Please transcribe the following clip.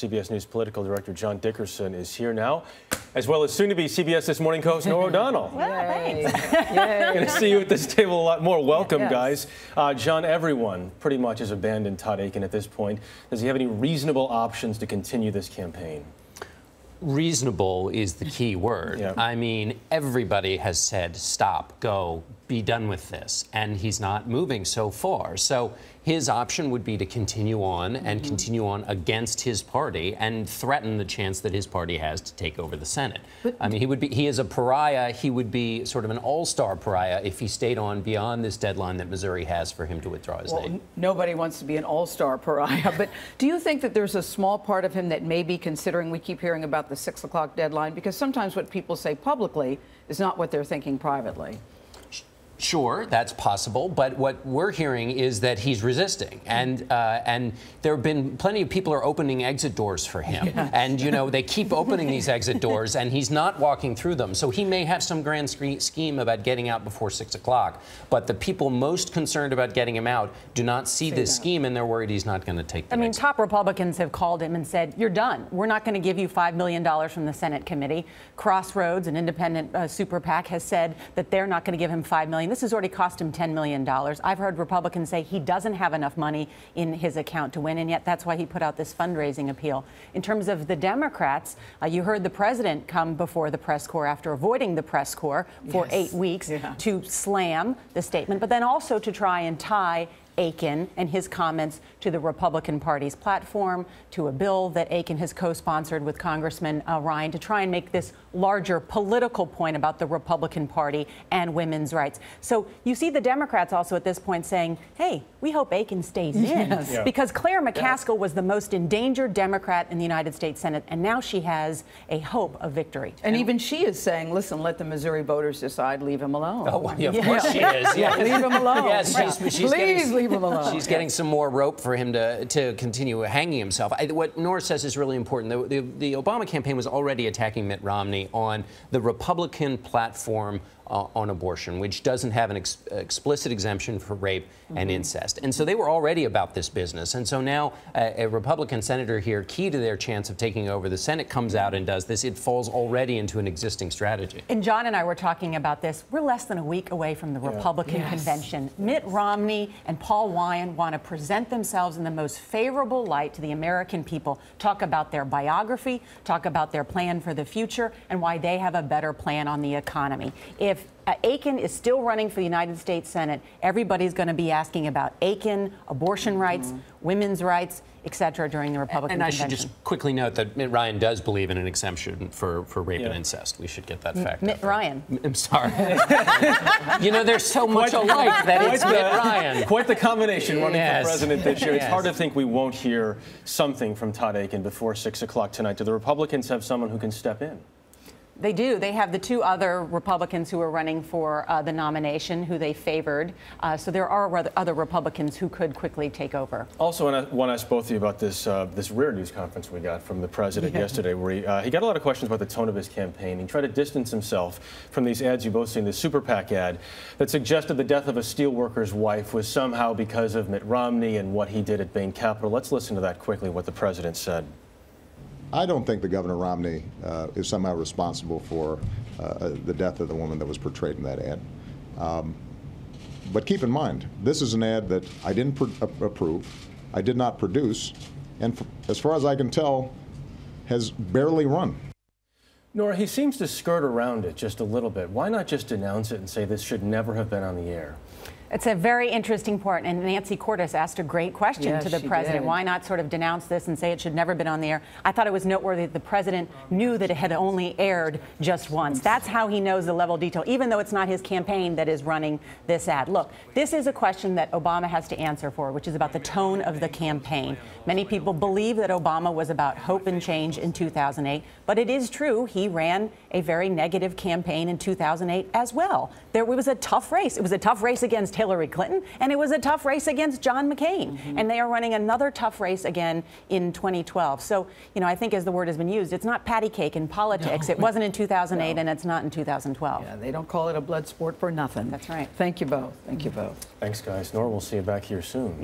CBS News political director John Dickerson is here now, as well as soon-to-be CBS This Morning co-host Norah O'Donnell. Well, thanks. Going to see you at this table a lot more. Welcome, guys. John, everyone pretty much has abandoned Todd Akin at this point. Does he have any reasonable options to continue this campaign? Reasonable is the key word. Yeah. I mean, everybody has said, stop, go, be done with this. And he's not moving so far. So his option would be to continue on and continue on against his party and threaten the chance that his party has to take over the Senate. I mean, he is a pariah. He would be sort of an all-star pariah if he stayed on beyond this deadline that Missouri has for him to withdraw his name. Nobody wants to be an all-star pariah, but do you think that there's a small part of him that may be considering, we keep hearing about the 6 o'clock deadline, because sometimes what people say publicly is not what they're thinking privately? Sure, that's possible, but what we're hearing is that he's resisting, and there have been plenty of people are opening exit doors for him, and you know they keep opening these exit doors, and he's not walking through them. So he may have some grand scheme about getting out before 6 o'clock, but the people most concerned about getting him out do not see this scheme, and they're worried he's not going to take the I mean, top Republicans have called him and said, "You're done. We're not going to give you $5 million from the Senate committee." Crossroads, an independent super PAC, has said that they're not going to give him $5 million. This has already cost him $10 million. I've heard Republicans say he doesn't have enough money in his account to win, and yet that's why he put out this fundraising appeal. In terms of the Democrats, you heard the president come before the press corps after avoiding the press corps for 8 weeks to slam the statement, but then also to try and tie Akin and his comments to the Republican Party's platform, to a bill that Akin has co-sponsored with Congressman Ryan to try and make this larger political point about the Republican Party and women's rights. So you see the Democrats also at this point saying, hey, we hope Akin stays in, because Claire McCaskill was the most endangered Democrat in the United States Senate, and now she has a hope of victory. And even she is saying, listen, let the Missouri voters decide, leave him alone. Oh, well, yeah, of course she is. Yeah, leave him alone. Yes, Please leave him alone. She's getting some more rope for him to continue hanging himself. What Norah says is really important. The Obama campaign was already attacking Mitt Romney on the Republican platform on abortion, which doesn't have an explicit exemption for rape and incest. And so they were already about this business. And so now a Republican senator here, key to their chance of taking over the Senate, comes out and does this. It falls already into an existing strategy. And John and I were talking about this. We're less than a week away from the Republican convention. Mitt Romney and Paul Ryan want to present themselves in the most favorable light to the American people, talk about their biography, talk about their plan for the future, and why they have a better plan on the economy. If Akin is still running for the United States Senate, everybody's going to be asking about Akin, abortion rights, women's rights, etc. during the Republican convention. And I should just quickly note that Mitt Ryan does believe in an exemption for rape and incest. We should get that fact. Mitt Ryan. I'm sorry. You know, there's so much alike that it's Mitt Ryan. Quite the combination running for president this year. It's hard to think we won't hear something from Todd Akin before 6 o'clock tonight. Do the Republicans have someone who can step in? They do. They have the two other Republicans who are running for the nomination, who they favored. So there are other Republicans who could quickly take over. Also, I want to ask both of you about this rare news conference we got from the president yesterday, where he got a lot of questions about the tone of his campaign. He tried to distance himself from these ads you both seen, the Super PAC ad that suggested the death of a steelworker's wife was somehow because of Mitt Romney and what he did at Bain Capital. Let's listen to that quickly, what the president said. I don't think that Governor Romney is somehow responsible for the death of the woman that was portrayed in that ad. But keep in mind, this is an ad that I didn't approve, I did not produce, and as far as I can tell, has barely run. Norah, he seems to skirt around it just a little bit. Why not just denounce it and say this should never have been on the air? It's a very interesting point, and Nancy Cordes asked a great question to the president. Why not sort of denounce this and say it should never have been on the air? I thought it was noteworthy that the president knew that it had only aired just once. That's how he knows the level of detail, even though it's not his campaign that is running this ad. Look, this is a question that Obama has to answer for, which is about the tone of the campaign. Many people believe that Obama was about hope and change in 2008, but it is true he ran a very negative campaign in 2008 as well. It was a tough race. It was a tough race against Hillary Clinton, and it was a tough race against John McCain. And they are running another tough race again in 2012. So, you know, I think as the word has been used, it's not patty cake in politics. It wasn't in 2008, and it's not in 2012. Yeah, they don't call it a blood sport for nothing. That's right. Thank you both. Thank you both. Thanks, guys. Norah, we'll see you back here soon.